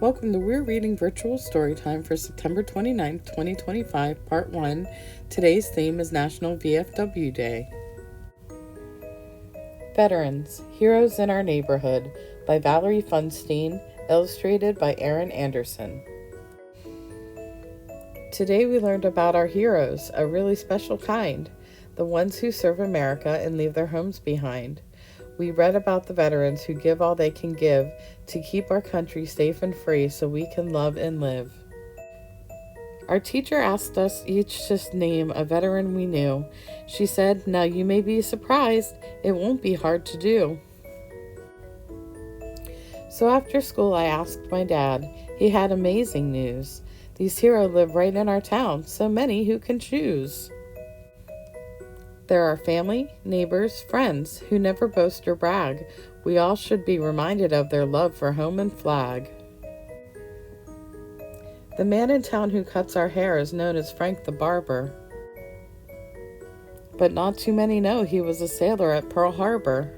Welcome to Weir Reading Virtual Storytime for September 29th, 2025, Part 1. Today's theme is National VFW Day. Veterans, Heroes in Our Neighborhood by Valerie Pfundstein, illustrated by Aaron Anderson. Today we learned about our heroes, a really special kind, the ones who serve America and leave their homes behind. We read about the veterans who give all they can give to keep our country safe and free so we can love and live. Our teacher asked us each to name a veteran we knew. She said, "Now you may be surprised, it won't be hard to do." So after school I asked my dad. He had amazing news. These heroes live right in our town, so many who can choose. There are family, neighbors, friends who never boast or brag. We all should be reminded of their love for home and flag. The man in town who cuts our hair is known as Frank the Barber. But not too many know he was a sailor at Pearl Harbor.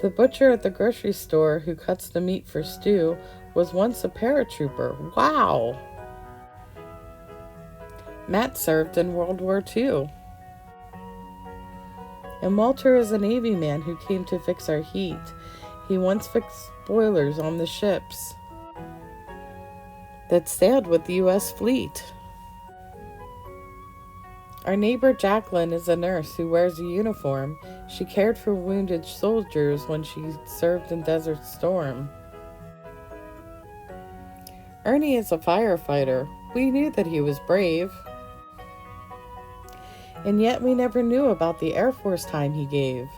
The butcher at the grocery store who cuts the meat for stew was once a paratrooper. Wow! Matt served in World War II. And Walter is a Navy man who came to fix our heat. He once fixed boilers on the ships that sailed with the U.S. fleet. Our neighbor Jacqueline is a nurse who wears a uniform. She cared for wounded soldiers when she served in Desert Storm. Ernie is a firefighter. We knew that he was brave. And yet we never knew about the Air Force time he gave.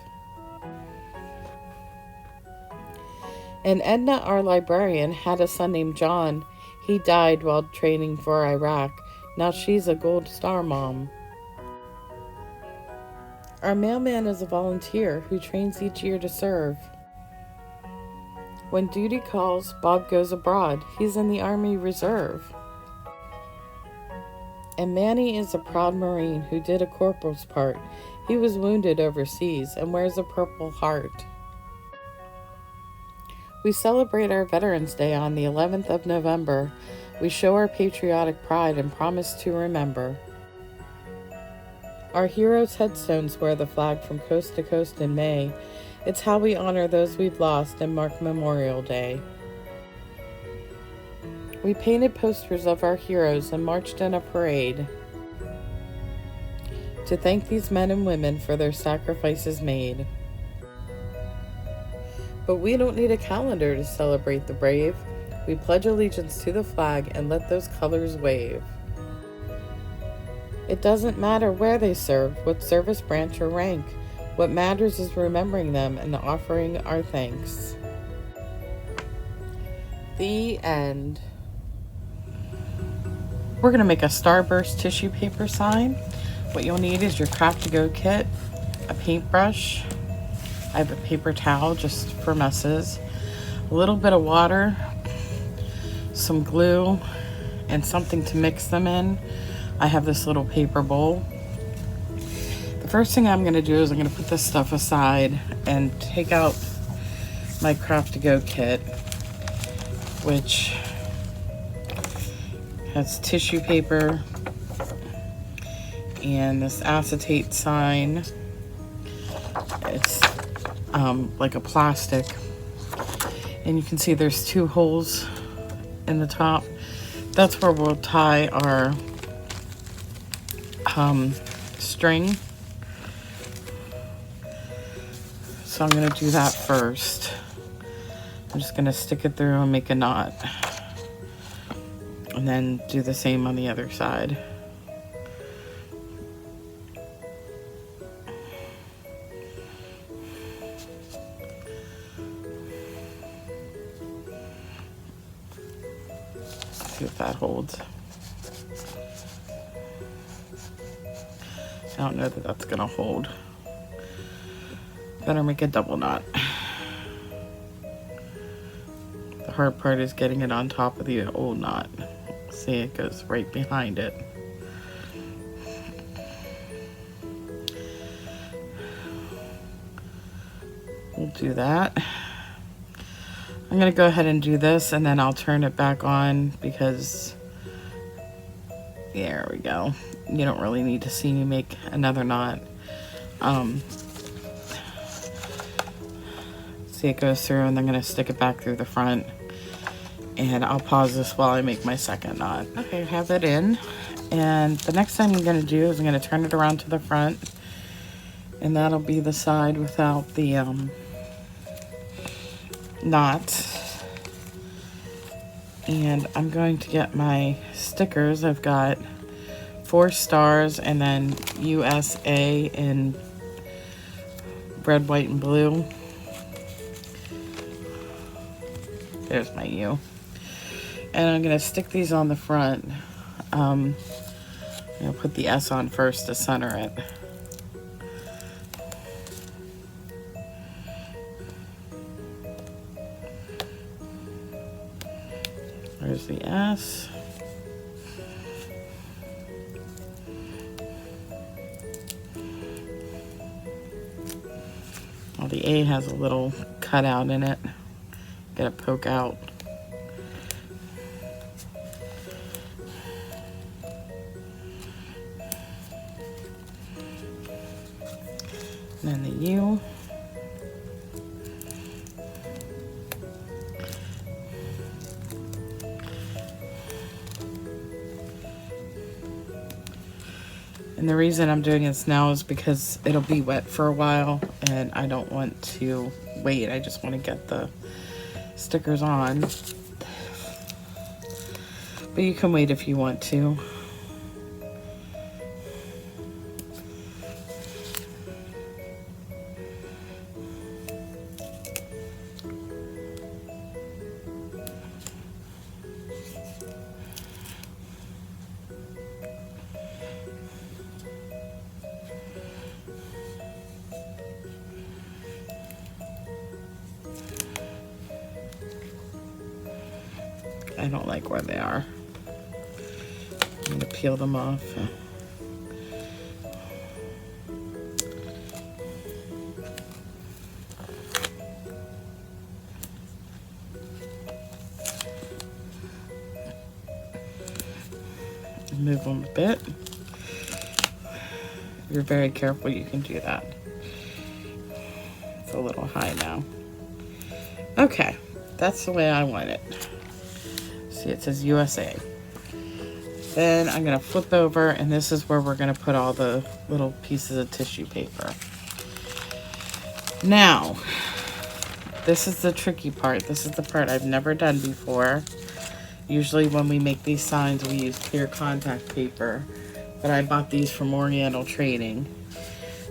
And Edna, our librarian, had a son named John. He died while training for Iraq. Now she's a Gold Star mom. Our mailman is a volunteer who trains each year to serve. When duty calls, Bob goes abroad. He's in the Army Reserve. And Manny is a proud Marine who did a corporal's part. He was wounded overseas and wears a Purple Heart. We celebrate our Veterans Day on the 11th of November. We show our patriotic pride and promise to remember. Our heroes' headstones wear the flag from coast to coast in May. It's how we honor those we've lost and mark Memorial Day. We painted posters of our heroes and marched in a parade to thank these men and women for their sacrifices made. But we don't need a calendar to celebrate the brave. We pledge allegiance to the flag and let those colors wave. It doesn't matter where they served, what service branch or rank. What matters is remembering them and offering our thanks. The end. We're going to make a Starburst tissue paper sign. What you'll need is your Craft-to-Go kit, a paintbrush. I have a paper towel just for messes, a little bit of water, some glue, and something to mix them in. I have this little paper bowl. The first thing I'm going to do is I'm going to put this stuff aside and take out my Craft-to-Go kit, which has tissue paper and this acetate sign. It's like a plastic, and you can see there's two holes in the top. That's where we'll tie our string. So I'm going to do that first. I'm just going to stick it through and make a knot. And then do the same on the other side. See if that holds. I don't know that that's gonna hold. Better make a double knot. The hard part is getting it on top of the old knot. See, it goes right behind it. We'll do that. I'm gonna go ahead and do this, and then I'll turn it back on because, there we go. You don't really need to see me make another knot. See, it goes through, and I'm gonna stick it back through the front, and I'll pause this while I make my second knot. Okay, I have it in, and the next thing I'm gonna do is I'm gonna turn it around to the front, and that'll be the side without the knot. And I'm going to get my stickers. I've got 4 stars and then USA in red, white, and blue. There's my U. And I'm going to stick these on the front. I'm going to put the S on first to center it. There's the S. Well, the A has a little cutout in it. Gotta poke out. And then the U. And the reason I'm doing this now is because it'll be wet for a while and I don't want to wait. I just want to get the stickers on. But you can wait if you want to. I don't like where they are. I'm going to peel them off. Move them a bit. If you're very careful, you can do that. It's a little high now. Okay, that's the way I want it. See, it says USA. Then I'm gonna flip over, and this is where we're gonna put all the little pieces of tissue paper. Now, this is the tricky part. This is the part I've never done before. Usually when we make these signs, we use clear contact paper, but I bought these from Oriental Trading.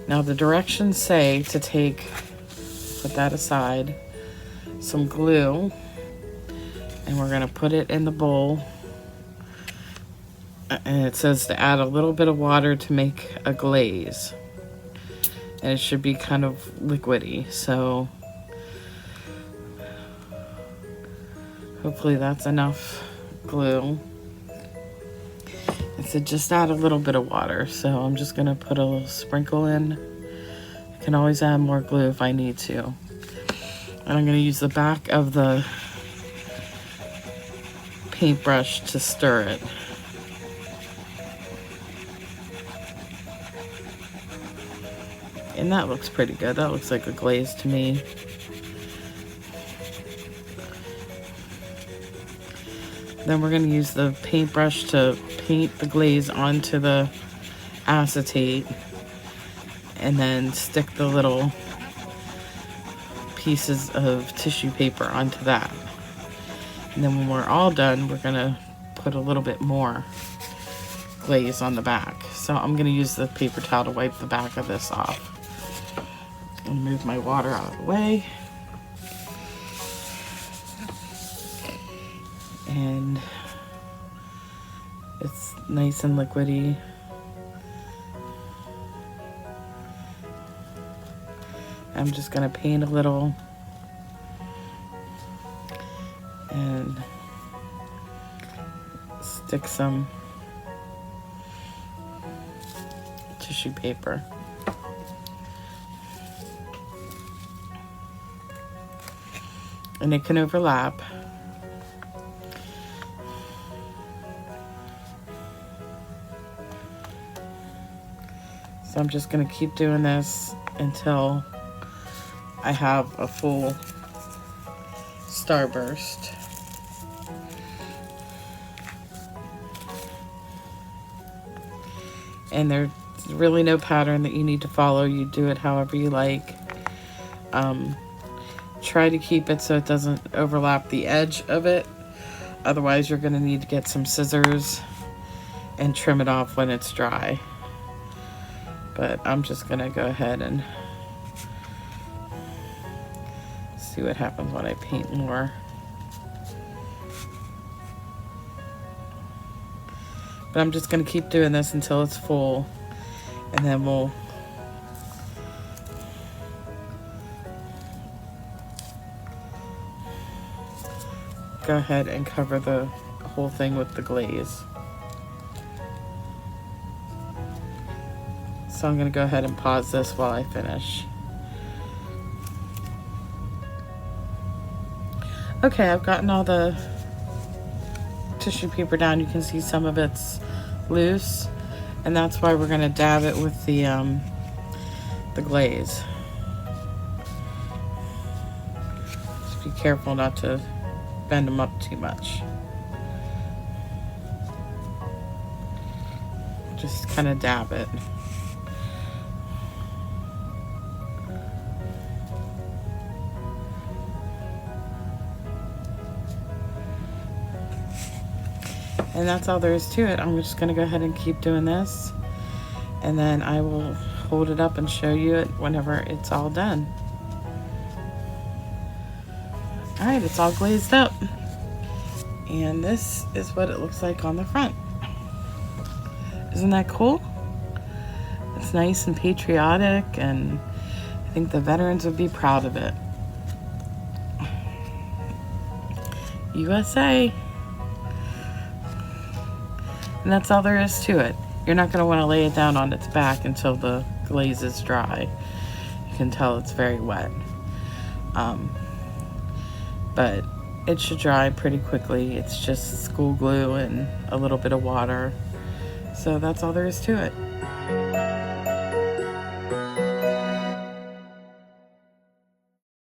Now the directions say to put that aside, some glue, and we're gonna put it in the bowl. And it says to add a little bit of water to make a glaze. And it should be kind of liquidy, so hopefully that's enough glue. It said just add a little bit of water, so I'm just gonna put a little sprinkle in. I can always add more glue if I need to. And I'm gonna use the back of the paintbrush to stir it. And that looks pretty good. That looks like a glaze to me. Then we're going to use the paintbrush to paint the glaze onto the acetate. And then stick the little pieces of tissue paper onto that. And then when we're all done, we're going to put a little bit more glaze on the back. So I'm going to use the paper towel to wipe the back of this off. And move my water out of the way. And it's nice and liquidy. I'm just gonna paint a little and stick some tissue paper. and it can overlap. So I'm just going to keep doing this until I have a full Starburst. And there's really no pattern that you need to follow. You do it however you like. Try to keep it so it doesn't overlap the edge of it. Otherwise, you're going to need to get some scissors and trim it off when it's dry. But I'm just going to go ahead and see what happens when I paint more. But I'm just going to keep doing this until it's full, and then we'll go ahead and cover the whole thing with the glaze. So I'm going to go ahead and pause this while I finish. Okay, I've gotten all the tissue paper down. You can see some of it's loose, and that's why we're going to dab it with the glaze. Just be careful not to bend them up too much. Just kind of dab it. And that's all there is to it. I'm just going to go ahead and keep doing this, and then I will hold it up and show you it whenever it's all done. Alright, it's all glazed up, and this is what it looks like on the front. Isn't that cool? It's nice and patriotic, and I think the veterans would be proud of it. USA! And that's all there is to it. You're not going to want to lay it down on its back until the glaze is dry. You can tell it's very wet. But it should dry pretty quickly. It's just school glue and a little bit of water. So that's all there is to it.